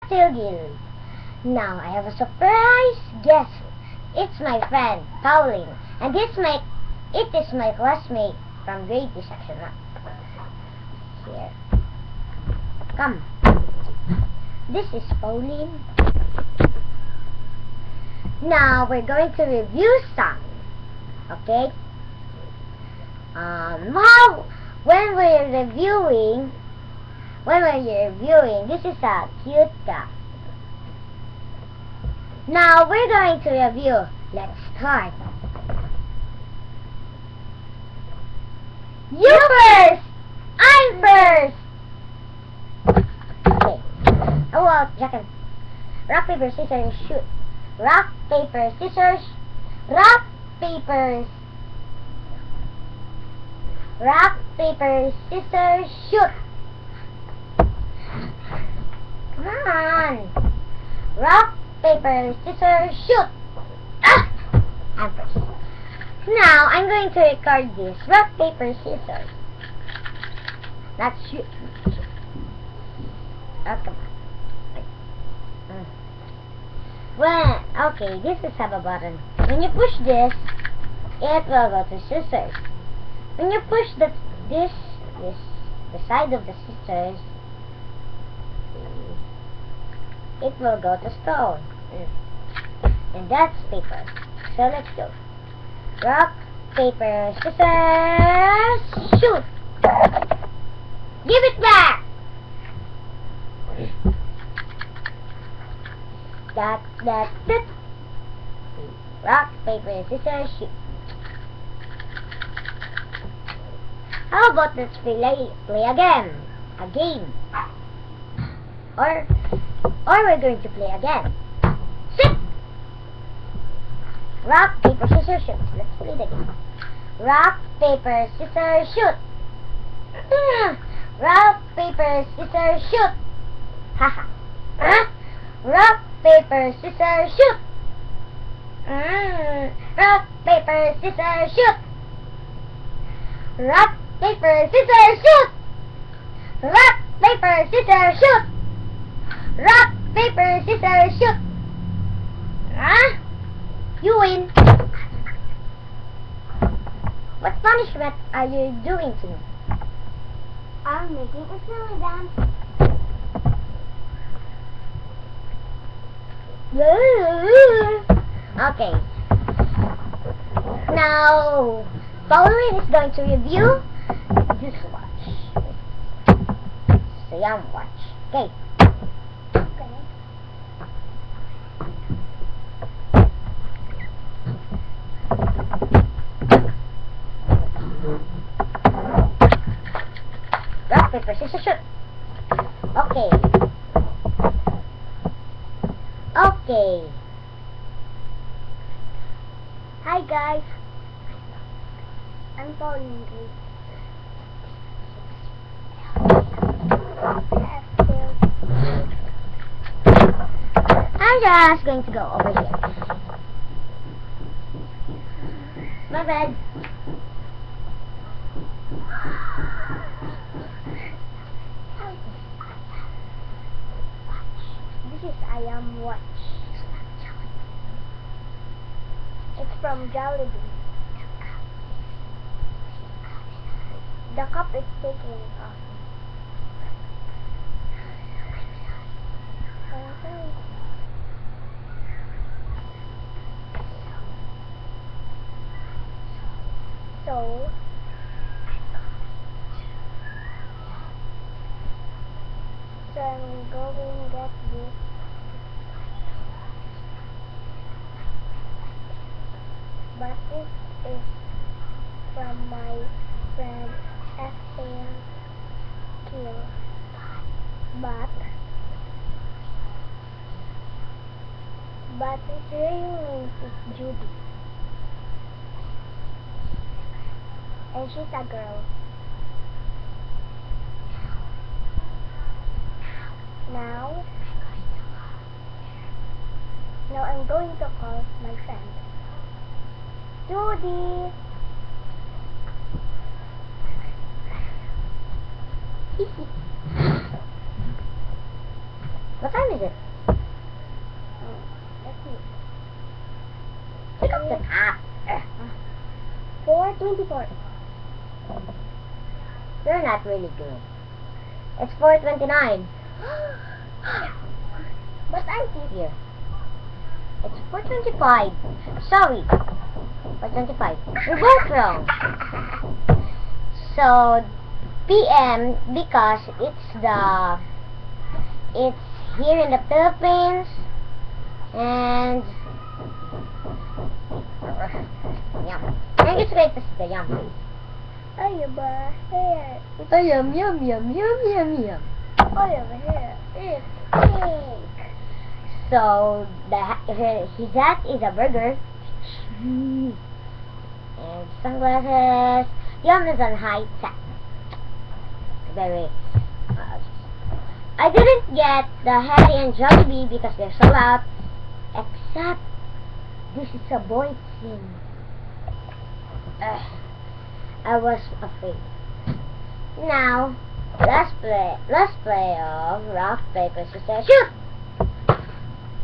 still guild. Now I have a surprise guest. It's my friend Pauline, and it is my classmate from grade 2 section 1. Here, come. This is Pauline. Now we're going to review some. Okay. When we're reviewing, this is a cute cat. Now we're going to review. Let's start. You first! I'm first! Okay. Oh, well, second. Rock, paper, scissors, shoot. Rock, paper, scissors. Rock, paper. Rock, paper, scissors, shoot. Come on. Rock, paper, scissors, shoot. Ah! I'm first. Now, I'm going to record this. Rock, paper, scissors. Not shoot. Oh, come on. Well, okay, this is have a button. When you push this, it will go to scissors. When you push the side of the scissors, it will go to stone. And that's paper. So let's go. Rock, paper, scissors, shoot! Give it back! That. Rock, paper, scissors, shoot. How about let's play again? A game. Or we're going to play again. Sit! Rock, paper, scissors, shoot. Let's play the game. Rock, paper, scissors, shoot. Rock, paper, scissors, shoot. Haha. Rock, paper, scissors, shoot. Rock, paper, scissors, shoot. Rock, paper, scissors, shoot. Rock, paper, scissors, shoot. Rock, paper, scissors, shoot. You win. What punishment are you doing to me? I'm making a silly dance. Okay. Now, Pauline is going to review this watch. Siam watch. Okay. Rock, paper, scissors, shoot. Okay. Okay. Hi guys. I'm Pauline. I'm just going to go over here. My bad. This is Siam watch. It's from Jollibee. The cup is taking it off. So I'm going to get this. But this is from my friend F.A.L. Kill. But his real name is Judy. And she's a girl. Now I'm going to call my friend. Judy! What time is it? Let's see. Pick up the app. 4:24. You're not really good. It's 4:29. But I'm Here. It's 4:25. Sorry. 4:25. You're both wrong. So, PM, because it's here in the Philippines, and yum. Can you explain this the yum, please? over here. Oh, yum, yum, yum, yum, yum, yum. Over here. It's cake. So, his hat is a burger. And sunglasses. Yum is on high tech. Very. I didn't get the Harry and Jollibee because they're sold out. Except, this is a boy team. I was afraid. Now, let's play of rock, paper, scissors, shoot!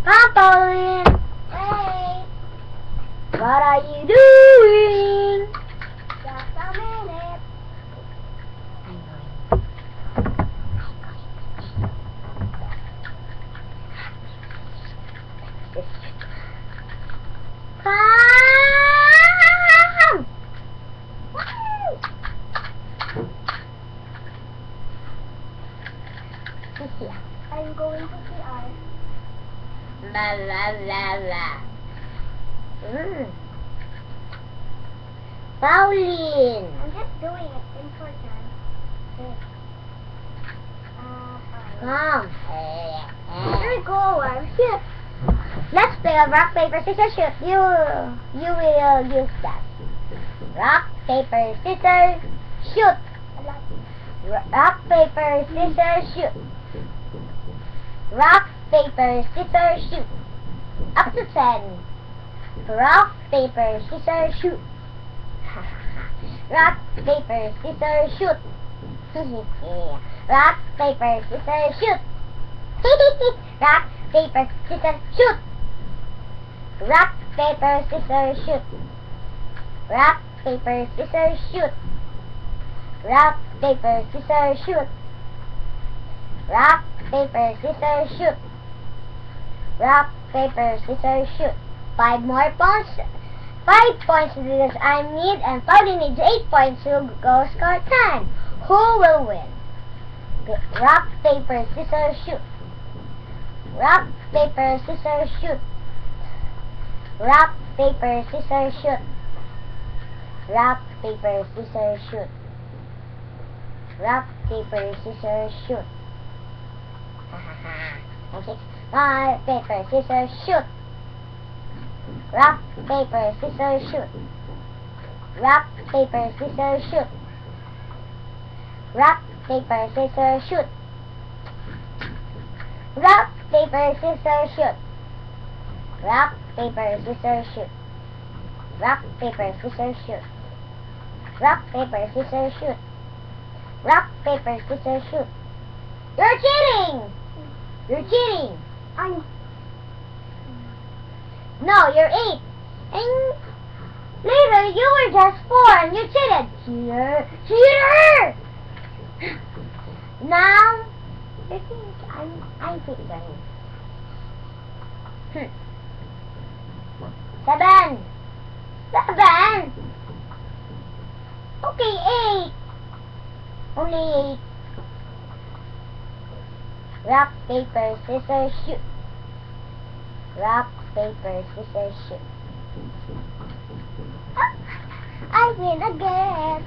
Come, Pauline! Hey, What are you doing? just a minute. Come! Here. I'm going to CR. La la la la. Pauline! I'm just doing it in short time. Come. Here we go, Shoot. Let's play a rock, paper, scissors, shoot. You will use that. Rock, paper, scissors, shoot. Rock, paper, scissors, shoot. Rock, paper, scissors, shoot. Up to 10. Rock, paper, scissors, shoot. Rock, paper, scissors, shoot. Rock, paper, scissors, shoot. Rock, paper, scissors, shoot. Rock, paper, scissors, shoot. Rock, paper, scissors, shoot. Rock, paper, scissors, shoot. Rock, paper, scissors, shoot. Rock, paper, scissors, shoot. 5 more points. 5 points because I need, and Pauline needs 8 points to go score 10. Who will win? Rock, paper, scissors, shoot. Rock, paper, scissors, shoot. Rock, paper, scissors, shoot. Rock, paper, scissors, shoot. Rock, paper, scissors, shoot. Rock, paper, scissors, shoot. Rock, paper, scissors, shoot. Rock, paper, scissors, shoot. Rock, paper, scissors, shoot. Rock, paper, scissors, shoot. Rock, paper, scissors, shoot. Rock, paper, scissors, shoot. Rock, paper, scissors, shoot. Rock, paper, scissors, shoot. You're cheating! You're cheating! No, you're 8. And later, you were just 4 and you cheated. Cheater! Cheater! Now, I'm cheating. 7. 7. Okay, 8. Only 8. Rock, paper, scissors, shoot. Rock, paper, scissors, shoot. I win again.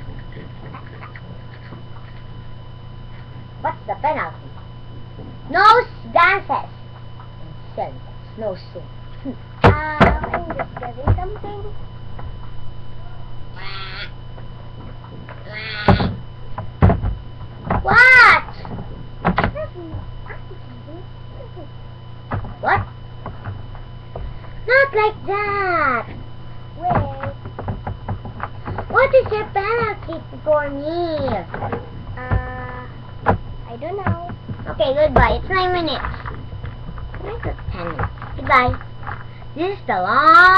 What's the penalty? No dances. Sin. No sin. I'm just getting something. What? What? Not like that. Wait. What is your penalty for me? I don't know. Okay, goodbye. It's 9 minutes. Goodbye. This is the long